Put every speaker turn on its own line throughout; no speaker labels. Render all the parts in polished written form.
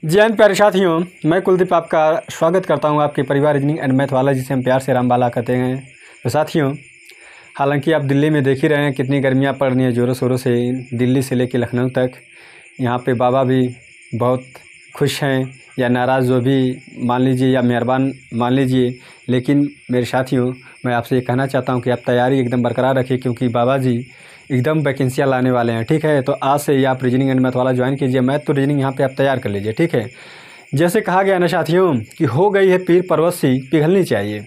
जी हाँ प्यारे साथियों, मैं कुलदीप आपका स्वागत करता हूं आपके परिवार रीजनिंग एंड मैथ वाला, जिसे हम प्यार से रामबाला कहते हैं। तो साथियों, हालांकि आप दिल्ली में देख ही रहे हैं कितनी गर्मियां पड़ रही हैं ज़ोरों शोरों से, दिल्ली से लेकर लखनऊ तक। यहाँ पे बाबा भी बहुत खुश हैं या नाराज़, जो भी मान लीजिए या मेहरबान मान लीजिए। लेकिन मेरे साथियों, मैं आपसे ये कहना चाहता हूँ कि आप तैयारी एकदम बरकरार रखिए, क्योंकि बाबा जी एकदम वैकेंसियाँ लाने वाले हैं। ठीक है, तो आज से ही आप रीजनिंग एंड मैथ वाला ज्वाइन कीजिए। मैथ तो रीजनिंग यहाँ पे आप तैयार कर लीजिए। ठीक है, जैसे कहा गया ना साथियों कि हो गई है पीर पर्वत सी पिघलनी चाहिए,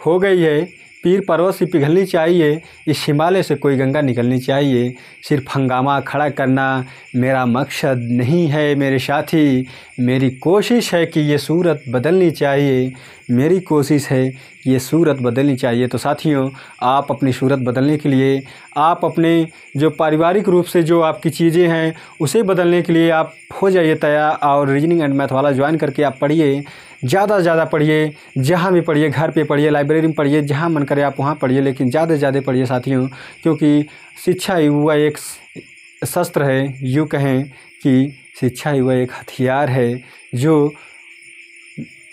हो गई है पीर पर्वत सी पिघलनी चाहिए, इस हिमालय से कोई गंगा निकलनी चाहिए। सिर्फ हंगामा खड़ा करना मेरा मकसद नहीं है मेरे साथी, मेरी कोशिश है कि ये सूरत बदलनी चाहिए, मेरी कोशिश है कि ये सूरत बदलनी चाहिए। तो साथियों, आप अपनी सूरत बदलने के लिए, आप अपने जो पारिवारिक रूप से जो आपकी चीज़ें हैं उसे बदलने के लिए आप हो जाइए तैयार, और रीजनिंग एंड मैथ वाला ज्वाइन करके आप पढ़िए, ज़्यादा से ज़्यादा पढ़िए। जहाँ भी पढ़िए, घर पे पढ़िए, लाइब्रेरी में पढ़िए, जहाँ मन करे आप वहाँ पढ़िए, लेकिन ज़्यादा से ज़्यादा पढ़िए साथियों, क्योंकि शिक्षा ही हुआ एक शस्त्र है। यूँ कहें कि शिक्षा ही हुआ एक हथियार है जो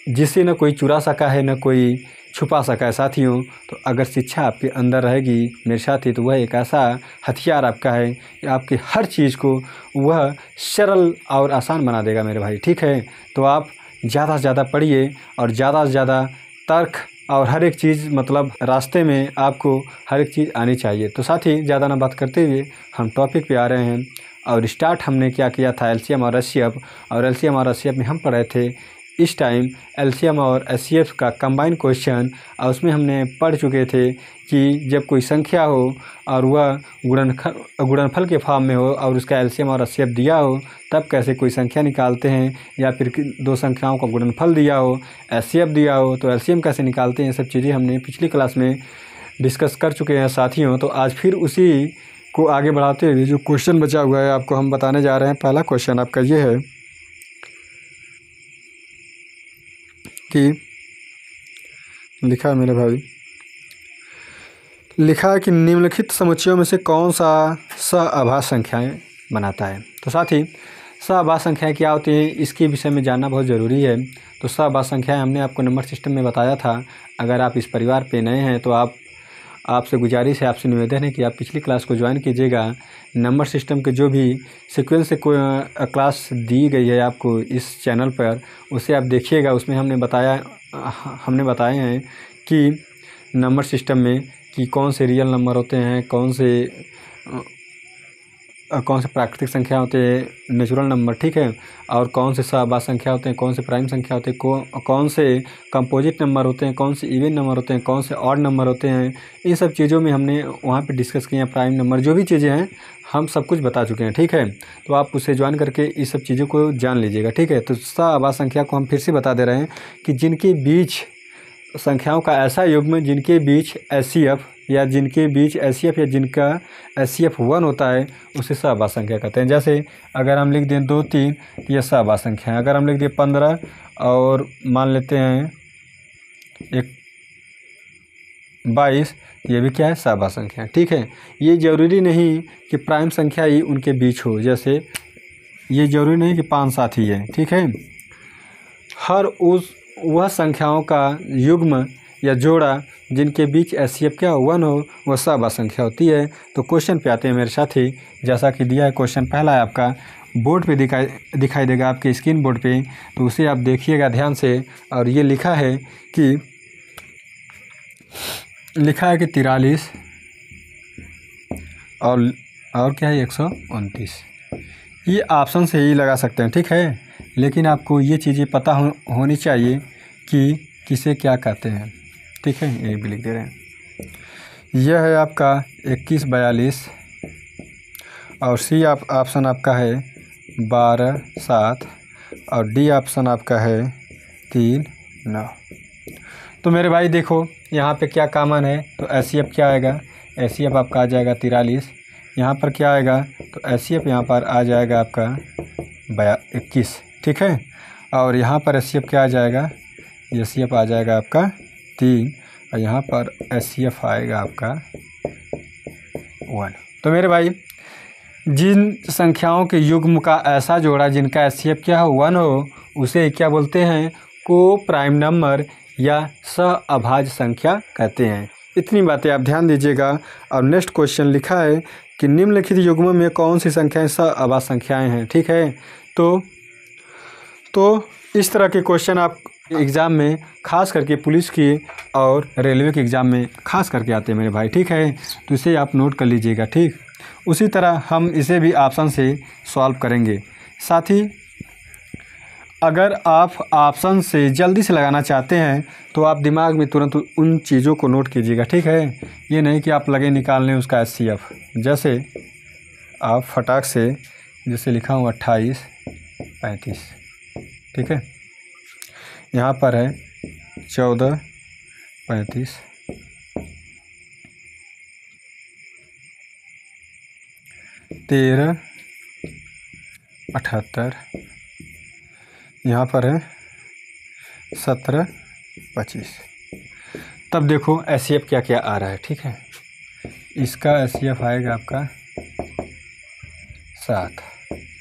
जिसे न कोई चुरा सका है, न कोई छुपा सका है साथियों। तो अगर शिक्षा आपके अंदर रहेगी मेरे साथी, तो वह एक ऐसा हथियार आपका है कि आपकी हर चीज़ को वह सरल और आसान बना देगा मेरे भाई। ठीक है, तो आप ज़्यादा से ज़्यादा पढ़िए और ज़्यादा से ज़्यादा तर्क और हर एक चीज़, मतलब रास्ते में आपको हर एक चीज़ आनी चाहिए। तो साथी, ज़्यादा ना बात करते हुए हम टॉपिक पे आ रहे हैं। और स्टार्ट हमने क्या किया था, एलसीएम और एचसीएफ, और एलसीएम और एचसीएफ में हम पढ़े थे इस टाइम एलसीएम और एचसीएफ का कंबाइन क्वेश्चन। और उसमें हमने पढ़ चुके थे कि जब कोई संख्या हो और वह गुणनफल के फॉर्म में हो और उसका एलसीएम और एचसीएफ दिया हो, तब कैसे कोई संख्या निकालते हैं, या फिर दो संख्याओं का गुणनफल दिया हो, एचसीएफ दिया हो तो एलसीएम कैसे निकालते हैं। सब चीज़ें हमने पिछली क्लास में डिस्कस कर चुके हैं साथियों। तो आज फिर उसी को आगे बढ़ाते हुए जो क्वेश्चन बचा हुआ है आपको हम बताने जा रहे हैं। पहला क्वेश्चन आपका ये है कि लिखा है मेरे भाई, लिखा है कि निम्नलिखित समुच्चयों में से कौन सा सआभास संख्याएं बनाता है। तो साथी, सआभास संख्याएं क्या होती हैं, इसके विषय में जानना बहुत ज़रूरी है। तो सआभास संख्याएं हमने आपको नंबर सिस्टम में बताया था। अगर आप इस परिवार पे नए हैं तो आपसे गुजारिश है, आपसे निवेदन है कि आप पिछली क्लास को ज्वाइन कीजिएगा। नंबर सिस्टम के जो भी सीक्वेंस से कोई क्लास दी गई है आपको इस चैनल पर, उसे आप देखिएगा। उसमें हमने बताए हैं कि नंबर सिस्टम में कि कौन से रियल नंबर होते हैं, कौन से प्राकृतिक संख्या होते हैं, नेचुरल नंबर, ठीक है, और कौन से सआभास संख्या होते हैं, कौन से प्राइम संख्या होते हैं, कौन से कंपोजिट नंबर होते हैं, कौन से इवन नंबर होते हैं, कौन से ऑड नंबर होते हैं। इन सब चीज़ों में हमने वहाँ पे डिस्कस किए हैं। प्राइम नंबर, जो भी चीज़ें हैं हम सब कुछ बता चुके हैं। ठीक है, तो आप उसे ज्वाइन करके इस सब चीज़ों को जान लीजिएगा। ठीक है, तो सआभास संख्या को हम फिर से बता दे रहे हैं कि जिनके बीच संख्याओं का ऐसा युग्म जिनके बीच एचसीएफ या जिनका एचसीएफ 1 होता है, उसे सआभास संख्या कहते हैं। जैसे अगर हम लिख दें 2 3 तो यह सआभास संख्या है। अगर हम लिख दें 15 और मान लेते हैं 22, ये भी क्या है, सआभास संख्या। ठीक है, ये ज़रूरी नहीं कि प्राइम संख्या ही उनके बीच हो, जैसे ये ज़रूरी नहीं कि 5 7 ही है। ठीक है, वह संख्याओं का युग्म या जोड़ा जिनके बीच एचसीएफ क्या 1 हो, वह सआभास संख्या होती है। तो क्वेश्चन पे आते हैं मेरे साथी। जैसा कि दिया है क्वेश्चन, पहला है आपका बोर्ड पे दिखाई देगा आपके स्क्रीन बोर्ड पे, तो उसे आप देखिएगा ध्यान से। और ये लिखा है कि 43 और क्या है 129। ये ऑप्शन से ही लगा सकते हैं। ठीक है, लेकिन आपको ये चीज़ें पता होनी चाहिए कि किसे क्या कहते हैं। ठीक है, ये भी लिख दे रहे हैं। यह है आपका 21 42 और सी ऑप्शन आपका है 12 7 और डी ऑप्शन आपका है 3 9। तो मेरे भाई देखो यहाँ पे क्या कॉमन है, तो एचसीएफ क्या आएगा, एचसीएफ आपका आ जाएगा 43। यहाँ पर क्या आएगा, तो एचसीएफ यहाँ पर आ जाएगा आपका 21। ठीक है, और यहाँ पर एचसीएफ क्या आ जाएगा, एचसीएफ आ जाएगा आपका 3 और यहाँ पर एचसीएफ आएगा आपका 1। तो मेरे भाई जिन संख्याओं के युग्म का ऐसा जोड़ा जिनका एचसीएफ क्या हो 1 हो, उसे क्या बोलते हैं? को प्राइम नंबर या सहअभाज्य संख्या कहते हैं। इतनी बातें आप ध्यान दीजिएगा। और नेक्स्ट क्वेश्चन लिखा है कि निम्नलिखित युग्मों में कौन सी संख्याएं सहअभाज्य संख्याएं हैं। ठीक है, तो इस तरह के क्वेश्चन आप एग्ज़ाम में खास करके पुलिस की और रेलवे के एग्ज़ाम में खास करके आते हैं मेरे भाई। ठीक है, तो इसे आप नोट कर लीजिएगा। ठीक, उसी तरह हम इसे भी ऑप्शन से सॉल्व करेंगे। साथ ही अगर आप ऑप्शन से जल्दी से लगाना चाहते हैं तो आप दिमाग में तुरंत उन चीज़ों को नोट कीजिएगा। ठीक है, ये नहीं कि आप लगे निकालने उसका एचसीएफ। जैसे आप फटाक से जैसे लिखा हूँ 28 35। ठीक है, यहाँ पर है 14 35 13 78, यहाँ पर है 17 25। तब देखो एचसीएफ क्या क्या आ रहा है। ठीक है, इसका एचसीएफ आएगा आपका 7।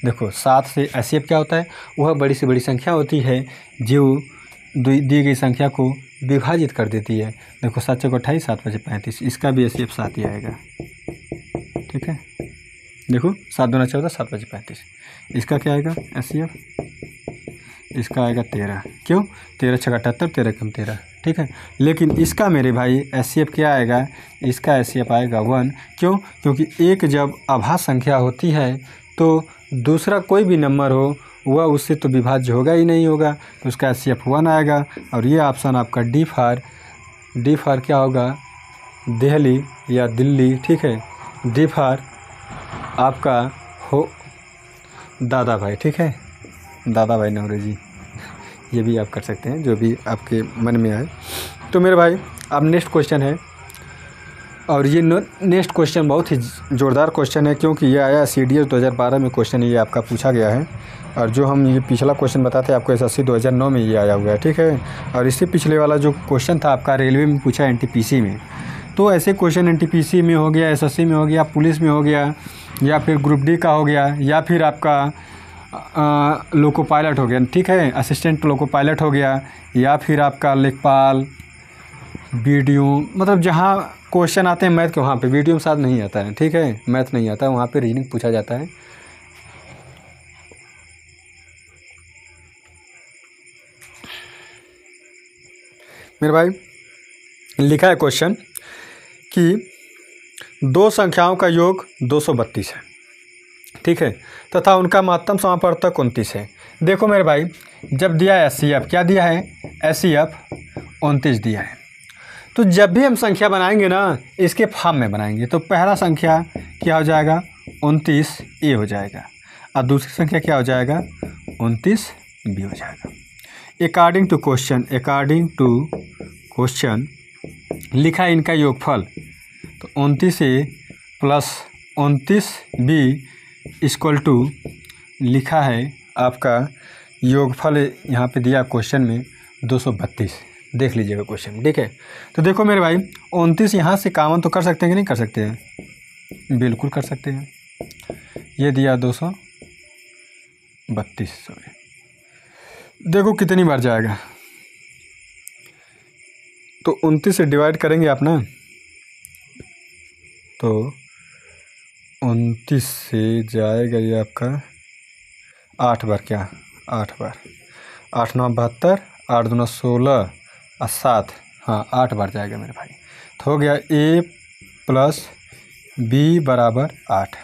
देखो 7 से एचसीएफ क्या होता है? वह बड़ी से बड़ी संख्या होती है जो दी गई संख्या को विभाजित कर देती है। देखो 7 चौक 28, 7 5 35, इसका भी एचसीएफ 7 ही आएगा। ठीक है, देखो 7 दूना 14, 7 5 35, इसका क्या आएगा एचसीएफ? इसका आएगा 13। क्यों? 13 छक्का 78, 13 कम 13। ठीक है, लेकिन इसका मेरे भाई एचसीएफ क्या आएगा? इसका एचसीएफ आएगा 1। क्यों? क्योंकि एक जब अभाज्य संख्या होती है तो दूसरा कोई भी नंबर हो वह उससे तो विभाज्य होगा ही नहीं होगा, तो उसका एचसीएफ 1 आएगा। और ये ऑप्शन आपका डी फॉर क्या होगा? दिल्ली या दिल्ली। ठीक है, डी फॉर आपका हो दादा भाई। ठीक है, दादा भाई नवरे जी, ये भी आप कर सकते हैं जो भी आपके मन में आए। तो मेरे भाई अब नेक्स्ट क्वेश्चन है, और ये नेक्स्ट क्वेश्चन बहुत ही ज़ोरदार क्वेश्चन है क्योंकि ये आया CDS 2012 में क्वेश्चन ये आपका पूछा गया है। और जो हम ये पिछला क्वेश्चन बताते हैं आपको SSC 2009 में ये आया हुआ है। ठीक है, और इससे पिछले वाला जो क्वेश्चन था आपका रेलवे में पूछा NTPC में। तो ऐसे क्वेश्चन NTPC में हो गया, SSC में हो गया, पुलिस में हो गया, या फिर ग्रुप D का हो गया, या फिर आपका लोको पायलट हो गया। ठीक है, असिस्टेंट लोको पायलट हो गया, या फिर आपका लेखपाल, BDO, मतलब जहाँ क्वेश्चन आते हैं मैथ के वहाँ पे BDO में साथ नहीं आता है। ठीक है, मैथ नहीं आता है, वहाँ पे रीजनिंग पूछा जाता है। मेरे भाई लिखा है क्वेश्चन कि दो संख्याओं का योग 232 है। ठीक है, तथा उनका महत्तम समापवर्तक 29 है। देखो मेरे भाई, जब दिया है एचसीएफ, क्या दिया है? एचसीएफ 29 दिया है। तो जब भी हम संख्या बनाएंगे ना, इसके फॉर्म में बनाएंगे। तो पहला संख्या क्या हो जाएगा? 29A हो जाएगा, और दूसरी संख्या क्या हो जाएगा? 29B हो जाएगा। अकॉर्डिंग टू क्वेश्चन लिखा है इनका योगफल, तो 29A plus 29B equal to लिखा है आपका योगफल, यहाँ पे दिया क्वेश्चन में 232। देख लीजिएगा क्वेश्चन। ठीक है, तो देखो मेरे भाई 29 यहाँ से कॉमन तो कर सकते हैं कि नहीं कर सकते हैं? बिल्कुल कर सकते हैं। ये दिया 232। देखो कितनी बार जाएगा, तो 29 से डिवाइड करेंगे आप ना, तो 29 से जाएगा ये आपका 8 बार। क्या 8 बार? 8 9 72, 8 दूना 16 और 7, हाँ 8 बार जाएगा मेरे भाई। तो हो गया A प्लस B बराबर 8।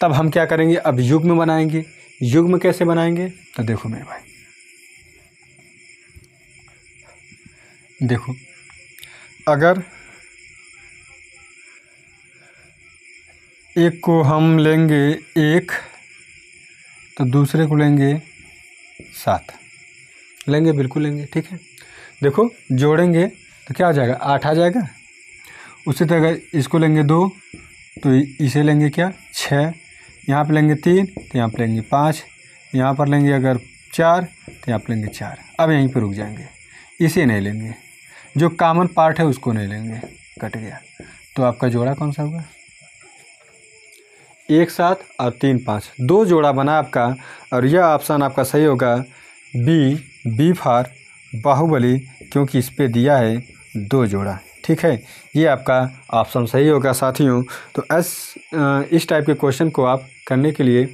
तब हम क्या करेंगे? अब युग्म बनाएंगे। युग्म कैसे बनाएंगे? तो देखो मेरे भाई, देखो अगर एक को हम लेंगे 1, तो दूसरे को लेंगे 7 लेंगे, बिल्कुल लेंगे। ठीक है, देखो जोड़ेंगे तो क्या हो जाएगा? 8 आ जाएगा। उसी तरह इसको लेंगे 2, तो इसे लेंगे क्या? 6, यहाँ पे लेंगे 3, तो यहाँ पे लेंगे 5, यहाँ पर लेंगे अगर 4, तो यहाँ पे लेंगे 4। अब यहीं पे रुक जाएंगे, इसे नहीं लेंगे, जो कॉमन पार्ट है उसको नहीं लेंगे, कट गया। तो आपका जोड़ा कौन सा होगा? 1 7 और 3 5, 2 जोड़ा बना आपका। और यह ऑप्शन आपका सही होगा बी फॉर बाहुबली, क्योंकि इस पे दिया है 2 जोड़ा। ठीक है, ये आपका ऑप्शन सही होगा साथियों। तो इस टाइप के क्वेश्चन को आप करने के लिए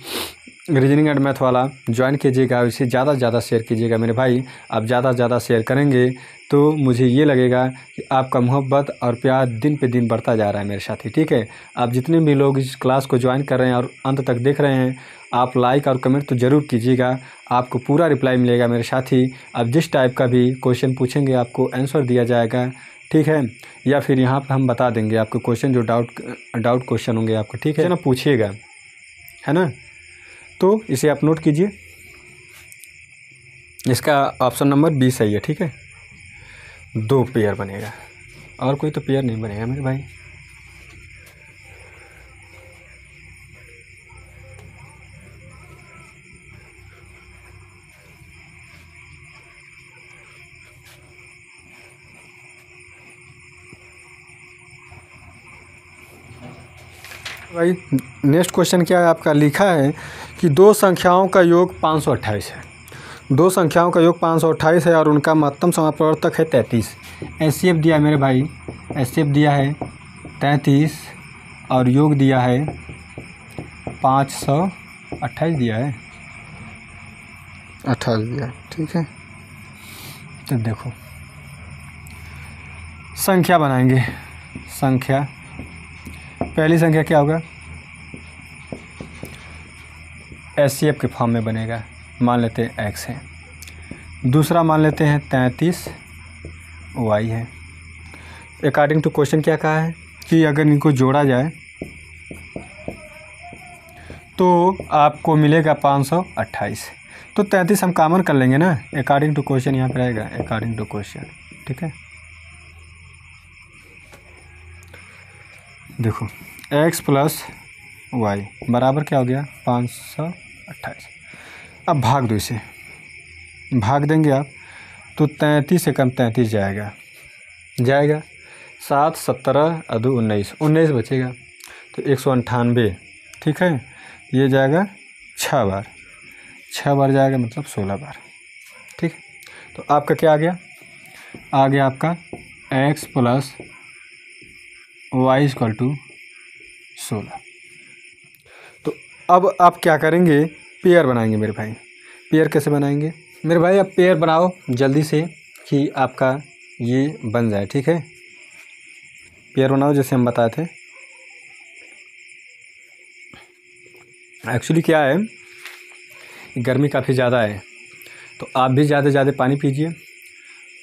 रीजनिंग एंड मैथ वाला ज्वाइन कीजिएगा, इसे ज़्यादा से ज़्यादा शेयर कीजिएगा मेरे भाई। आप ज़्यादा से ज़्यादा शेयर करेंगे तो मुझे ये लगेगा कि आपका मोहब्बत और प्यार दिन पे दिन बढ़ता जा रहा है मेरे साथी। ठीक है, आप जितने भी लोग इस क्लास को ज्वाइन कर रहे हैं और अंत तक देख रहे हैं, आप लाइक और कमेंट तो ज़रूर कीजिएगा, आपको पूरा रिप्लाई मिलेगा मेरे साथी। आप जिस टाइप का भी क्वेश्चन पूछेंगे आपको आंसर दिया जाएगा। ठीक है, या फिर यहाँ पर हम बता देंगे आपको क्वेश्चन जो डाउट क्वेश्चन होंगे आपको। ठीक है ना, पूछिएगा, है ना। तो इसे आप नोट कीजिए, इसका ऑप्शन नंबर 20 सही है। ठीक है, 2 पेयर बनेगा, और कोई तो पेयर नहीं बनेगा मेरे भाई। भाई नेक्स्ट क्वेश्चन क्या है आपका, लिखा है कि 2 संख्याओं का योग 528 है। 2 संख्याओं का योग 528 है और उनका महत्तम समापवर्तक है 33। एचसीएफ दिया है मेरे भाई, एचसीएफ दिया है 33 और योग दिया है 528 दिया है, 28 दिया है। ठीक है, तो देखो संख्या बनाएंगे। संख्या, पहली संख्या क्या होगा, एचसीएफ के फॉर्म में बनेगा, मान लेते हैं x है। दूसरा मान लेते हैं 33 y है। अकॉर्डिंग टू क्वेश्चन क्या कहा है कि अगर इनको जोड़ा जाए तो आपको मिलेगा 528। तो 33 हम कॉमन कर लेंगे ना, अकॉर्डिंग टू क्वेश्चन यहाँ पर रहेगा, अकॉर्डिंग टू क्वेश्चन। ठीक है, देखो x प्लस y बराबर क्या हो गया 528। अब भाग दो, इसे भाग देंगे आप तो 33 से कम 33 जाएगा 7 17 अदू 19 बचेगा, तो 198। ठीक है, ये जाएगा 6 बार जाएगा, मतलब 16 बार। ठीक, तो आपका क्या आ गया आपका x plus y equal to 16। तो अब आप क्या करेंगे, पेयर बनाएंगे मेरे भाई। पेयर कैसे बनाएंगे मेरे भाई, आप पेयर बनाओ जल्दी से कि आपका ये बन जाए। ठीक है, पेयर बनाओ जैसे हम बताए थे। एक्चुअली क्या है, गर्मी काफ़ी ज़्यादा है, तो आप भी ज़्यादा से ज़्यादा पानी पीजिए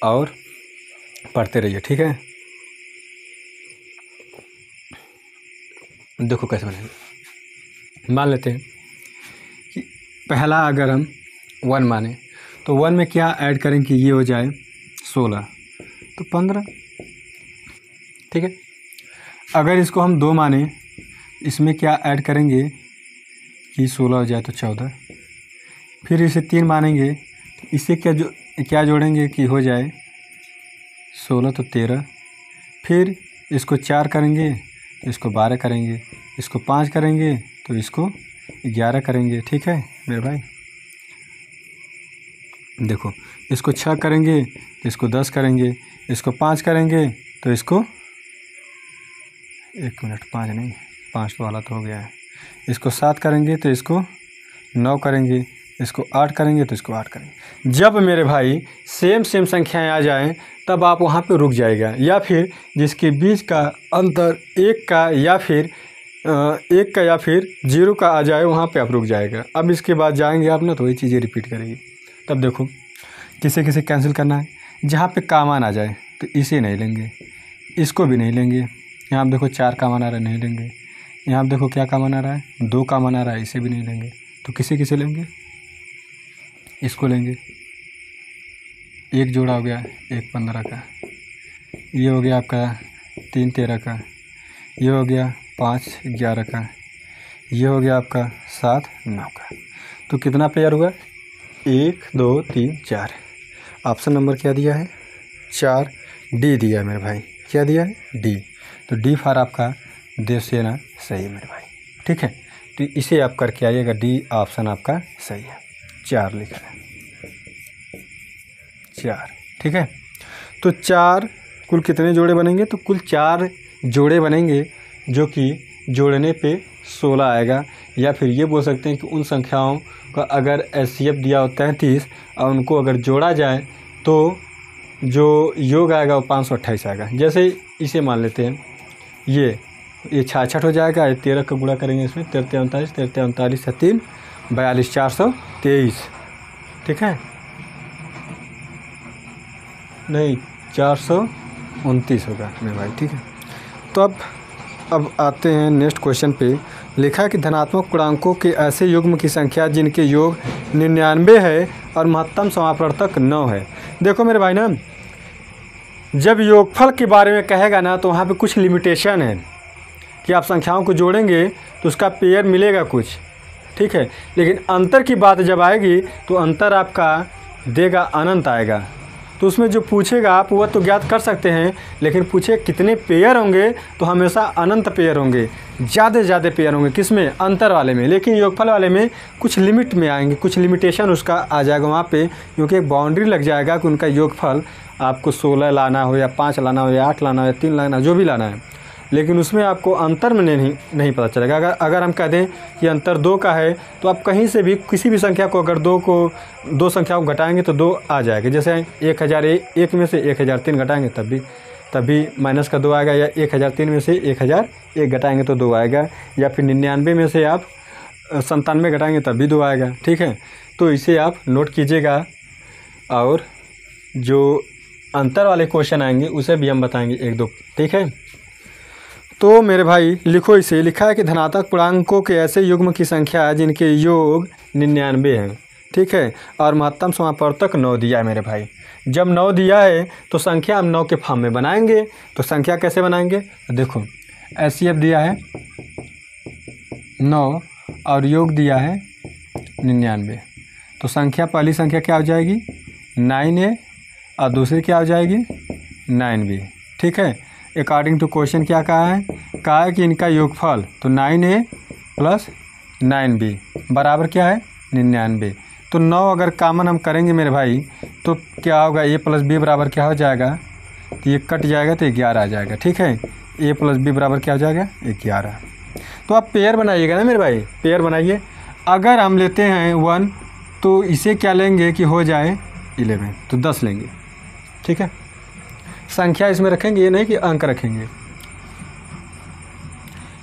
और पढ़ते रहिए। ठीक है, देखो कैसे बनाएंगे। मान लेते हैं कि पहला अगर हम 1 माने तो 1 में क्या ऐड करें कि ये हो जाए 16, तो 15। ठीक है, अगर इसको हम 2 माने, इसमें क्या ऐड करेंगे कि 16 हो जाए तो 14। फिर इसे 3 मानेंगे, इसे क्या जोड़ेंगे कि हो जाए 16 तो 13। फिर इसको 4 करेंगे तो इसको 12 करेंगे, इसको 5 करेंगे तो इसको 11 करेंगे। ठीक है मेरे भाई, देखो इसको 6 करेंगे तो इसको 10 करेंगे, इसको 5 करेंगे तो इसको 1 मिनट 5 नहीं 5 वाला तो हो गया है, इसको 7 करेंगे तो इसको 9 करेंगे, इसको 8 करेंगे तो इसको 8 करेंगे। जब मेरे भाई सेम संख्याएं आ जाएं तब आप वहाँ पे रुक जाएगा, या फिर जिसके बीच का अंतर 1 का या फिर 0 का आ जाए वहाँ पे आप रुक जाएगा। अब इसके बाद जाएंगे आप ना तो वही चीज़ें रिपीट करेंगे। तब देखो किसे किसे कैंसिल करना है, जहाँ पे कामन आ जाए तो इसे नहीं लेंगे, इसको भी नहीं लेंगे। यहाँ आप देखो 4 कामन आ रहा है, नहीं लेंगे। यहाँ आप देखो क्या कामन आ रहा है, 2 कामन आ रहा है, इसे भी नहीं लेंगे। तो किसे लेंगे, इसको लेंगे। 1 जोड़ा हो गया 1 15 का, ये हो गया आपका 3 13 का, ये हो गया 5 11 का, ये हो गया आपका 7 9 का। तो कितना पेयर हुआ, 1 2 3 4। ऑप्शन नंबर क्या दिया है 4, डी दिया है मेरे भाई। क्या दिया है डी, तो डी फॉर आपका देवसेना सही है मेरे भाई। ठीक है, तो इसे आप करके आइएगा। डी ऑप्शन आपका सही है, 4 लिखा है, 4। ठीक है, तो 4 कुल कितने जोड़े बनेंगे? तो कुल 4 जोड़े बनेंगे, जो कि जोड़ने पे 16 आएगा। या फिर ये बोल सकते हैं कि उन संख्याओं का अगर एचसीएफ दिया हो 33 और उनको अगर जोड़ा जाए तो जो योग आएगा वो 528 आएगा। जैसे इसे मान लेते हैं, ये 66 हो जाएगा, ये 13 का गुणा करेंगे इसमें, 13 39, 13 39 से 3 42, 423। ठीक है, नहीं 429 होगा मेरे भाई। ठीक है, तो अब आते हैं नेक्स्ट क्वेश्चन पे। लिखा है कि धनात्मक पूर्णांकों के ऐसे युग्म की संख्या जिनके योग 99 है और महत्तम समापवर्तक 9 है। देखो मेरे भाई ना, जब योगफल के बारे में कहेगा ना तो वहाँ पे कुछ लिमिटेशन है कि आप संख्याओं को जोड़ेंगे तो उसका पेयर मिलेगा कुछ। ठीक है, लेकिन अंतर की बात जब आएगी तो अंतर आपका देगा अनंत आएगा। तो उसमें जो पूछेगा आप वह तो ज्ञात कर सकते हैं, लेकिन पूछे कितने पेयर होंगे तो हमेशा अनंत पेयर होंगे, ज़्यादा से ज़्यादा पेयर होंगे। किस में? अंतर वाले में। लेकिन योगफल वाले में कुछ लिमिट में आएंगे, कुछ लिमिटेशन उसका आ जाएगा वहाँ पे, क्योंकि एक बाउंड्री लग जाएगा कि उनका योगफल आपको 16 लाना हो या 5 लाना हो या 8 लाना हो या 3 लाना, जो भी लाना है। लेकिन उसमें आपको अंतर में नहीं पता चलेगा। अगर हम कह दें कि अंतर 2 का है तो आप कहीं से भी किसी भी संख्या को अगर 2 संख्याओं को घटाएंगे तो 2 आ जाएगा। जैसे 1001 में से 1003 घटाएंगे तब भी माइनस का 2 आएगा, या 1003 में से 1001 घटाएंगे तो 2 आएगा, या फिर 99 में से आप 97 घटाएंगे तब भी 2 आएगा। ठीक है, तो इसे आप नोट कीजिएगा, और जो अंतर वाले क्वेश्चन आएंगे उसे भी हम बताएंगे 1-2। ठीक है, तो मेरे भाई लिखो इसे। लिखा है कि धनात्मक पूर्णांकों के ऐसे युग्म की संख्या है जिनके योग 99 हैं। ठीक है, और महत्तम समापवर्तक 9 दिया है मेरे भाई। जब 9 दिया है तो संख्या हम 9 के फॉर्म में बनाएंगे। तो संख्या कैसे बनाएंगे? तो देखो, एचसीएफ दिया है 9 और योग दिया है 99, तो संख्या पहली संख्या क्या हो जाएगी? 9A, और दूसरी क्या हो जाएगी? 9B। ठीक है, अकॉर्डिंग टू क्वेश्चन क्या कहा है कि इनका योगफल तो 9A प्लस 9B बराबर क्या है? 99। तो 9 अगर कॉमन हम करेंगे मेरे भाई तो क्या होगा? A प्लस B बराबर क्या हो जाएगा? तो ये कट जाएगा तो 11 आ जाएगा। ठीक है, A प्लस B बराबर क्या हो जाएगा? 11। तो आप पेयर बनाइएगा ना मेरे भाई, पेयर बनाइए। अगर हम लेते हैं 1 तो इसे क्या लेंगे कि हो जाए 11, तो 10 लेंगे। ठीक है, संख्या इसमें रखेंगे, ये नहीं कि अंक रखेंगे।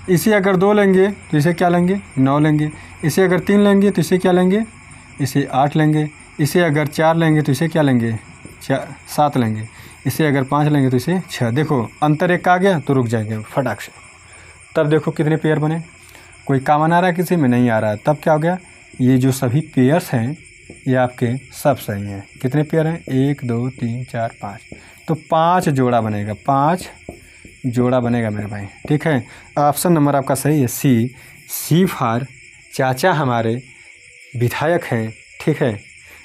इसे अगर 2 लेंगे तो इसे क्या लेंगे? 9 लेंगे। इसे अगर 3 लेंगे तो इसे क्या लेंगे? इसे 8 लेंगे। इसे अगर 4 लेंगे तो इसे क्या लेंगे? 7 लेंगे। इसे अगर 5 लेंगे तो इसे 6। देखो अंतर 1 आ गया तो रुक जाएंगे फटाक से। तब देखो कितने पेयर बने, कोई कॉमन आ रहा है किसी में? नहीं आ रहा है। तब क्या हो गया? ये जो सभी पेयर्स हैं ये आपके सब सही हैं। कितने पेयर हैं? 1 2 3 4 5, तो 5 जोड़ा बनेगा, 5 जोड़ा बनेगा मेरे भाई। ठीक है, ऑप्शन नंबर आपका सही है, सी फॉर चाचा हमारे विधायक हैं। ठीक है,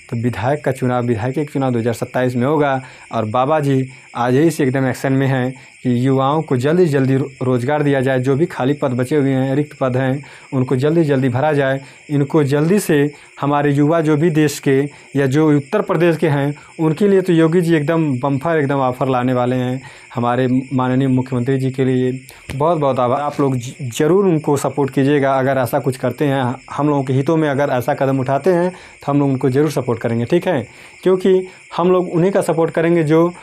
तो विधायक का चुनाव, विधायक का चुनाव 2027 में होगा, और बाबा जी आज ही से एकदम एक्शन में हैं कि युवाओं को जल्दी जल्दी रोज़गार दिया जाए। जो भी खाली पद बचे हुए हैं, रिक्त पद हैं, उनको जल्दी जल्दी भरा जाए। इनको जल्दी से हमारे युवा जो भी देश के या जो उत्तर प्रदेश के हैं उनके लिए तो योगी जी एकदम बम्पर एकदम ऑफ़र लाने वाले हैं। हमारे माननीय मुख्यमंत्री जी के लिए बहुत बहुत आभार। आप लोग ज़रूर उनको सपोर्ट कीजिएगा। अगर ऐसा कुछ करते हैं हम लोगों के हितों में, अगर ऐसा कदम उठाते हैं तो हम लोग उनको ज़रूर सपोर्ट करेंगे। ठीक है, क्योंकि हम लोग उन्हीं का सपोर्ट करेंगे जो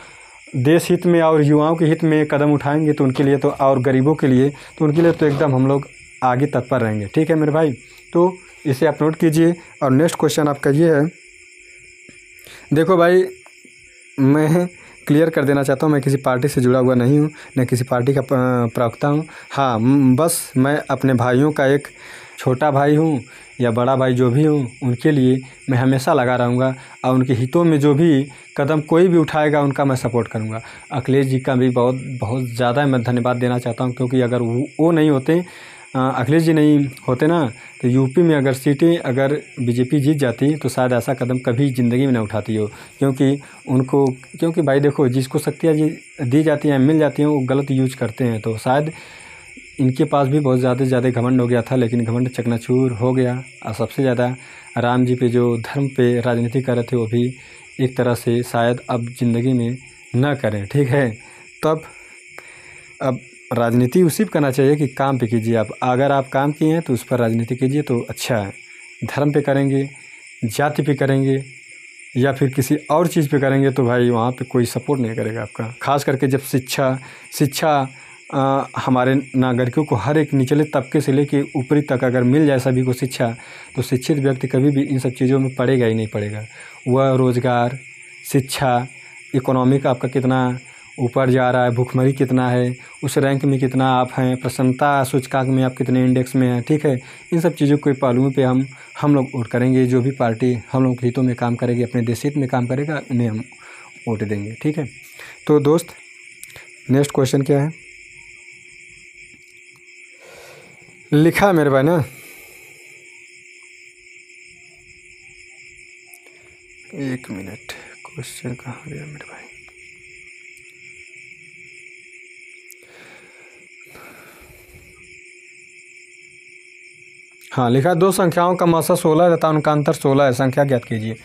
देश हित में और युवाओं के हित में कदम उठाएंगे, तो उनके लिए तो, और गरीबों के लिए तो उनके लिए तो एकदम हम लोग आगे तत्पर रहेंगे। ठीक है मेरे भाई, तो इसे आप नोट कीजिए। और नेक्स्ट क्वेश्चन आपका ये है, देखो भाई मैं क्लियर कर देना चाहता हूँ, मैं किसी पार्टी से जुड़ा हुआ नहीं हूँ, न किसी पार्टी का प्रवक्ता हूँ। हाँ, बस मैं अपने भाइयों का एक छोटा भाई हूँ या बड़ा भाई जो भी हूँ, उनके लिए मैं हमेशा लगा रहूँगा, और उनके हितों में जो भी कदम कोई भी उठाएगा उनका मैं सपोर्ट करूँगा। अखिलेश जी का भी बहुत ज़्यादा मैं धन्यवाद देना चाहता हूँ, क्योंकि अगर वो नहीं होते, अखिलेश जी नहीं होते ना, तो यूपी में अगर सीटें अगर बीजेपी जीत जाती तो शायद ऐसा कदम कभी ज़िंदगी में ना उठाती हो। क्योंकि भाई देखो, जिसको शक्तियाँ दी जाती हैं, मिल जाती हैं, वो गलत यूज करते हैं। तो शायद इनके पास भी बहुत ज़्यादा घमंड हो गया था, लेकिन घमंड चकनाचूर हो गया। और सबसे ज़्यादा राम जी पे जो धर्म पे राजनीति कर रहे थे वो भी एक तरह से शायद अब ज़िंदगी में न करें। ठीक है, तब अब राजनीति उसी पे करना चाहिए कि काम पे कीजिए। आप अगर आप काम किए हैं तो उस पर राजनीति कीजिए तो अच्छा है। धर्म पे करेंगे, जाति पे करेंगे या फिर किसी और चीज़ पे करेंगे तो भाई वहाँ पे कोई सपोर्ट नहीं करेगा आपका। खास करके जब शिक्षा हमारे नागरिकों को हर एक निचले तबके से लेके ऊपरी तक अगर मिल जाए सभी को शिक्षा, तो शिक्षित व्यक्ति कभी भी इन सब चीज़ों में पड़ेगा ही नहीं पड़ेगा। वह रोज़गार, शिक्षा, इकोनॉमिक आपका कितना ऊपर जा रहा है, भुखमरी कितना है, उस रैंक में कितना आप हैं, प्रसन्नता सूचकांक में आप कितने इंडेक्स में हैं। ठीक है, इन सब चीज़ों के पहलुओं पे हम लोग वोट करेंगे। जो भी पार्टी हम लोग के हितों में काम करेगी, अपने देश हित में काम करेगा, उन्हें हम वोट देंगे। ठीक है, तो दोस्त नेक्स्ट क्वेश्चन क्या है, लिखा मेरे भाई ना, एक मिनट, क्वेश्चन कहाँ गया मेरे भाई। हाँ, लिखा 2 संख्याओं का मासा 16 तथा उनका अंतर 16 है, संख्या ज्ञात कीजिए।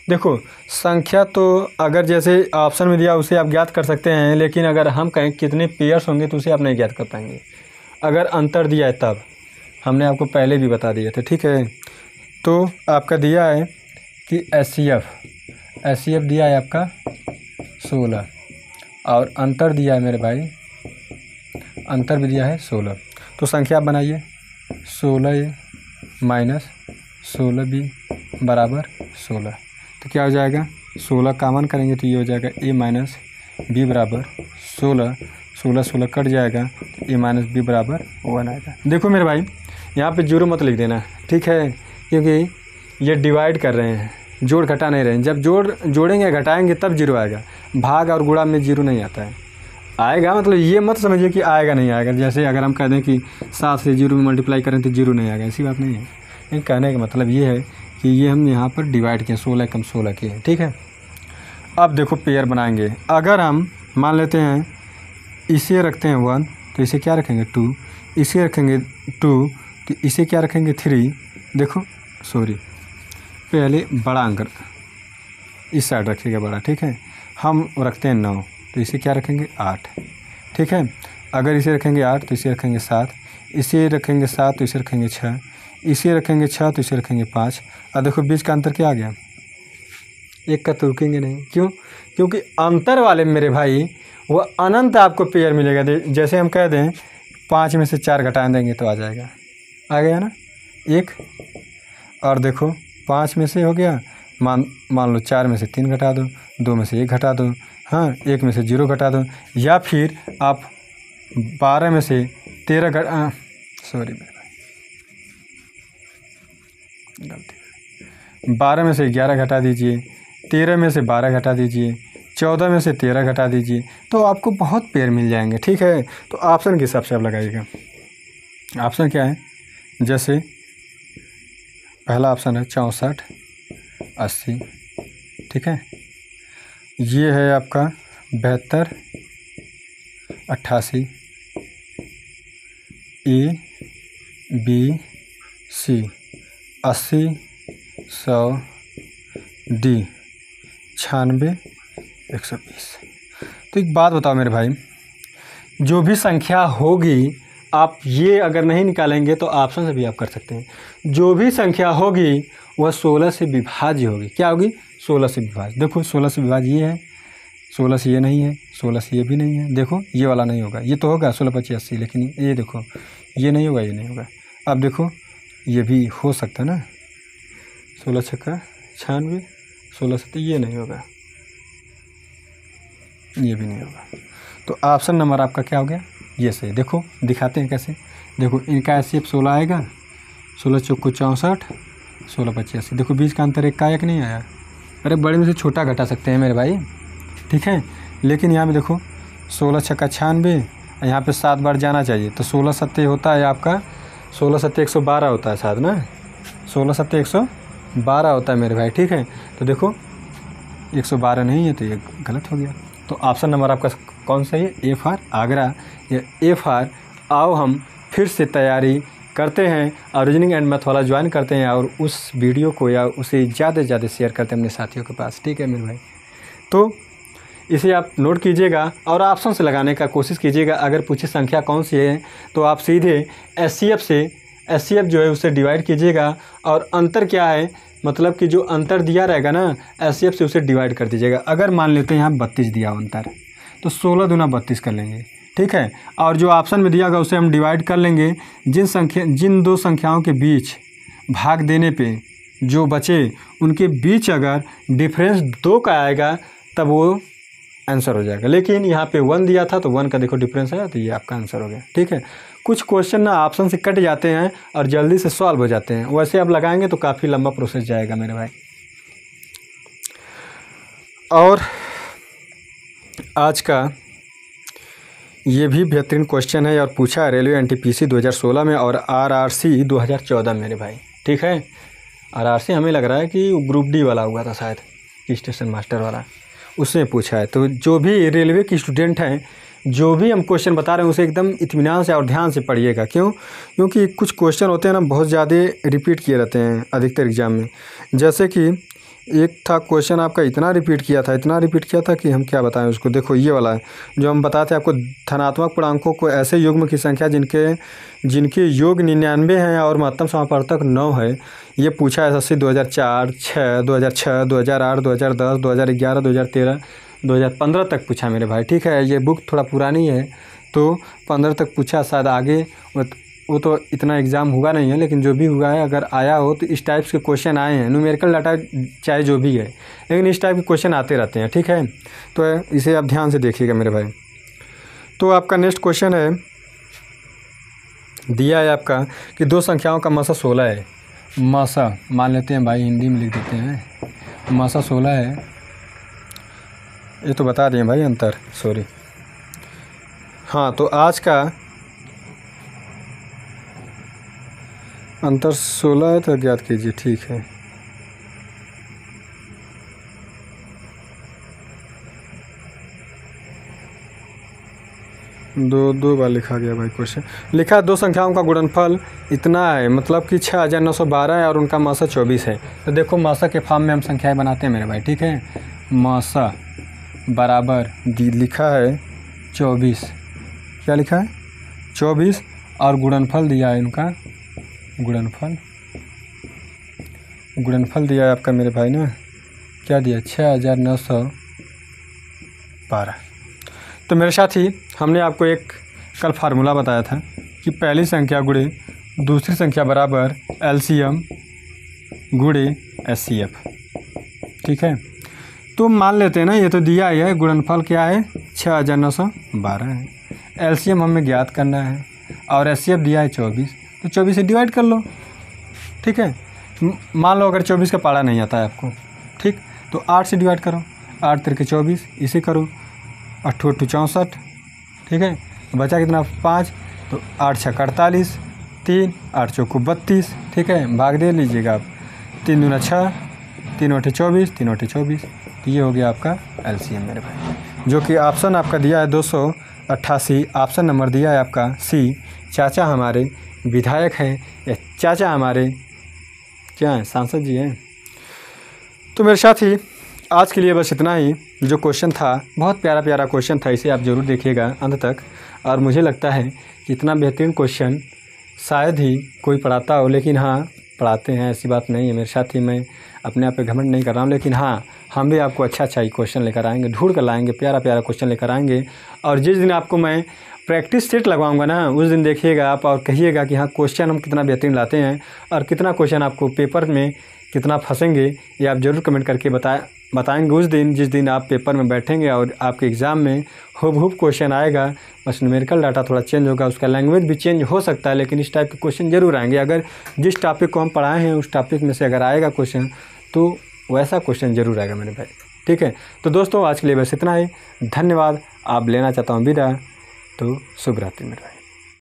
देखो, संख्या तो अगर जैसे ऑप्शन में दिया उसे आप ज्ञात कर सकते हैं, लेकिन अगर हम कहें कितने पेयर्स होंगे तो उसे आप नहीं ज्ञात कर पाएंगे। अगर अंतर दिया है तब, हमने आपको पहले भी बता दिए थे। ठीक है, तो आपका दिया है कि एच दिया है आपका 16 और अंतर दिया है मेरे भाई, अंतर भी दिया है 16। तो संख्या आप बनाइए, 16A माइनस 16B बराबर 16। तो क्या हो जाएगा, 16 कॉमन करेंगे तो ये हो जाएगा A माइनस B बराबर 16। 16 कट जाएगा तो A माइनस B बराबर 1 आएगा। देखो मेरे भाई, यहाँ पे जीरो मत लिख देना, ठीक है, क्योंकि ये डिवाइड कर रहे हैं, जोड़ घटा नहीं रहे हैं। जब जोड़ेंगे घटाएंगे तब जीरो आएगा। भाग और गुणा में जीरो नहीं आता है। आएगा मतलब ये मत समझिए कि आएगा नहीं आएगा। जैसे अगर हम कह दें कि 7 से 0 में मल्टीप्लाई करें तो जीरो नहीं आएगा, ऐसी बात नहीं है। लेकिन कहने का मतलब ये है कि ये हम यहाँ पर डिवाइड किए, 16 कम 16 किए। ठीक है, अब देखो पेयर बनाएंगे। अगर हम मान लेते हैं इसे रखते हैं 1 तो इसे क्या रखेंगे 2, इसे रखेंगे 2 तो इसे क्या रखेंगे 3। देखो सॉरी, पहले बड़ा अंक इस साइड रखिएगा बड़ा। ठीक है, हम रखते हैं 9 तो इसे क्या रखेंगे 8। ठीक है, अगर इसे रखेंगे 8 तो इसे रखेंगे 7, इसे रखेंगे 7 तो इसे रखेंगे 6, इसे रखेंगे 6 तो इसे रखेंगे 5। और देखो बीच का अंतर क्या आ गया, एक का तो रुकेंगे नहीं। क्यों? क्योंकि अंतर वाले मेरे भाई वो अनंत आपको पेयर मिलेगा। जैसे हम कह दें 5 में से 4 घटा देंगे तो आ जाएगा, आ गया ना 1। और देखो 5 में से हो गया, मान लो 4 में से 3 घटा दो, 2 में से 1 घटा दो, हाँ 1 में से 0 घटा दो, या फिर आप 12 में से 13 सॉरी मेरे भाई गलती, 12 में से 11 घटा दीजिए, 13 में से 12 घटा दीजिए, 14 में से 13 घटा दीजिए, तो आपको बहुत पेयर मिल जाएंगे। ठीक है, तो ऑप्शन के हिसाब से आप लगाइएगा। ऑप्शन क्या है, जैसे पहला ऑप्शन है 64 80। ठीक है, ये है आपका 72 88, A B C 80 100 D 96 120। तो एक बात बताओ मेरे भाई, जो भी संख्या होगी आप ये अगर नहीं निकालेंगे तो ऑप्शन से भी आप कर सकते हैं। जो भी संख्या होगी वह 16 से विभाज्य होगी। क्या होगी? 16 से विभाज्य। देखो 16 से विभाज्य ये है, 16 से ये नहीं है, 16 से ये भी नहीं है। देखो ये वाला नहीं होगा, ये तो होगा 16 25 80, लेकिन ये देखो ये नहीं होगा, ये नहीं होगा। अब देखो ये भी हो सकता है ना, 16 छक्का 96, 16 से तो ये नहीं होगा, ये भी नहीं होगा। तो ऑप्शन नंबर आपका क्या हो गया? ये सही। देखो दिखाते हैं कैसे। देखो इनका एचसीएफ 16 आएगा, 16 चौको 64, 16 25 80। देखो बीच का अंतर एक का एक नहीं आया। अरे बड़े में से छोटा घटा सकते हैं मेरे भाई, ठीक है। लेकिन यहाँ पे देखो 16 छक्का 96, यहाँ पे 7 बार जाना चाहिए, तो 16 सत्ते होता है आपका, 16 सत्ते 112 होता है शायद ना, 16 सत्ते 112 होता है मेरे भाई, ठीक है। तो देखो 112 नहीं है, तो ये गलत हो गया। तो ऑप्शन नंबर आपका कौन सा है? ए फॉर आगरा या ए फॉर आओ हम फिर से तैयारी करते हैं और रीजनिंग एंड मैथ वाला ज्वाइन करते हैं और उस वीडियो को या उसे ज़्यादा से ज़्यादा शेयर करते हैं अपने साथियों के पास। ठीक है मेरे भाई, तो इसे आप नोट कीजिएगा और ऑप्शन से लगाने का कोशिश कीजिएगा। अगर पूछे संख्या कौन सी है तो आप सीधे एचसीएफ जो है उससे डिवाइड कीजिएगा और अंतर क्या है, मतलब कि जो अंतर दिया रहेगा ना एचसीएफ से उसे डिवाइड कर दीजिएगा। अगर मान लेते हैं यहाँ 32 दिया अंतर, तो 16 दूना 32 कर लेंगे। ठीक है, और जो ऑप्शन में दिया होगा उसे हम डिवाइड कर लेंगे। जिन दो संख्याओं के बीच भाग देने पे जो बचे उनके बीच अगर डिफरेंस 2 का आएगा तब वो आंसर हो जाएगा। लेकिन यहाँ पे 1 दिया था तो 1 का देखो डिफरेंस है, तो ये आपका आंसर हो गया। ठीक है, कुछ क्वेश्चन ना ऑप्शन से कट जाते हैं और जल्दी से सॉल्व हो जाते हैं, वैसे आप लगाएंगे तो काफ़ी लंबा प्रोसेस जाएगा मेरे भाई। और आज का ये भी बेहतरीन क्वेश्चन है और पूछा है रेलवे एनटीपीसी 2016 में और आरआरसी 2014 मेरे भाई। ठीक है, आरआरसी हमें लग रहा है कि ग्रुप डी वाला हुआ था शायद, स्टेशन मास्टर वाला, उसमें पूछा है। तो जो भी रेलवे की स्टूडेंट हैं, जो भी हम क्वेश्चन बता रहे हैं उसे एकदम इत्मीनान से और ध्यान से पढ़िएगा। क्योंकि कुछ क्वेश्चन होते हैं ना बहुत ज़्यादा रिपीट किए रहते हैं अधिकतर एग्जाम में। जैसे कि एक था क्वेश्चन आपका इतना रिपीट किया था कि हम क्या बताएं उसको। देखो ये वाला है जो हम बताते हैं आपको, धनात्मक पूर्णांकों को ऐसे युग्म की संख्या जिनके योग 99 हैं और महत्तम समापवर्तक 9 है। ये पूछा है एसएससी 2004, 6, 2006, 2008, 2010, 2011, 2013, 2015 तक पूछा मेरे भाई। ठीक है, ये बुक थोड़ा पुरानी है तो 15 तक पूछा, शायद आगे वो तो इतना एग्ज़ाम हुआ नहीं है, लेकिन जो भी हुआ है अगर आया हो तो इस टाइप्स के क्वेश्चन आए हैं। न्यूमेरिकल डाटा चाहे जो भी है, लेकिन इस टाइप के क्वेश्चन आते रहते हैं। ठीक है, तो इसे आप ध्यान से देखिएगा मेरे भाई। तो आपका नेक्स्ट क्वेश्चन है, दिया है आपका कि दो संख्याओं का मासा 16 है। मासा मान लेते हैं भाई, हिंदी में लिख देते हैं, मासा 16 है। ये तो बता दिए भाई अंतर, सॉरी। हाँ, तो आज का अंतर 16 है तो ज्ञात कीजिए। ठीक है, दो बार लिखा गया भाई क्वेश्चन। लिखा है दो संख्याओं का गुणनफल इतना है, मतलब कि 6912 है और उनका मासा 24 है। तो देखो मासा के फॉर्म में हम संख्याएं बनाते हैं मेरे भाई। ठीक है, मासा बराबर लिखा है 24, क्या लिखा है 24, और गुणनफल दिया है इनका, गुणनफल दिया है आपका मेरे भाई ना, क्या दिया 6912। तो मेरे साथी, हमने आपको एक कल फार्मूला बताया था कि पहली संख्या गुणे दूसरी संख्या बराबर एलसीएम गुणे एचसीएफ। ठीक है, तो मान लेते हैं ना, ये तो दिया ही है, गुणनफल क्या है 6912 है, एलसीएम हमें ज्ञात करना है और एचसीएफ दिया है 24, तो 24 से डिवाइड कर लो। ठीक है, मान लो अगर 24 का पारा नहीं आता है आपको, ठीक, तो 8 से डिवाइड करो, 8 तिरके 24, इसे करो 8 8 64। ठीक है, बचा कितना 5, तो 8 6 48, 3 8 चौको 32। ठीक है, भाग दे लीजिएगा आप, 3 दूना 6, 3 8 24, 3 8 24। तो ये हो गया आपका एलसीएम मेरे भाई, जो कि ऑप्शन आपका दिया है 288, ऑप्शन नंबर दिया है आपका सी। चाचा हमारे विधायक हैं या चाचा हमारे क्या हैं, सांसद जी हैं। तो मेरे साथी, आज के लिए बस इतना ही। जो क्वेश्चन था बहुत प्यारा क्वेश्चन था, इसे आप ज़रूर देखिएगा अंत तक। और मुझे लगता है कि इतना बेहतरीन क्वेश्चन शायद ही कोई पढ़ाता हो, लेकिन हाँ पढ़ाते हैं, ऐसी बात नहीं है मेरे साथी। मैं अपने आप पे घमंड नहीं कर रहा हूँ, लेकिन हाँ हम भी आपको अच्छा ही क्वेश्चन लेकर आएंगे, ढूंढ कर लाएंगे, प्यारा क्वेश्चन लेकर आएंगे। और जिस दिन आपको मैं प्रैक्टिस सेट लगवाऊंगा ना, उस दिन देखिएगा आप और कहिएगा कि हाँ क्वेश्चन हम कितना बेहतरीन लाते हैं और कितना क्वेश्चन आपको पेपर में कितना फंसेंगे, ये आप ज़रूर कमेंट करके बताएंगे उस दिन, जिस दिन आप पेपर में बैठेंगे और आपके एग्ज़ाम में हुबहू क्वेश्चन आएगा। बस न्यूमेरिकल डाटा थोड़ा चेंज होगा, उसका लैंग्वेज भी चेंज हो सकता है, लेकिन इस टाइप के क्वेश्चन ज़रूर आएंगे। अगर जिस टॉपिक को हम पढ़ाए हैं उस टॉपिक में से अगर आएगा क्वेश्चन, तो वैसा क्वेश्चन ज़रूर आएगा मेरे भाई। ठीक है, तो दोस्तों आज के लिए बस इतना ही। धन्यवाद। आप लेना चाहता हूँ विदा, तो शुभ रात्रि मेरे भाई।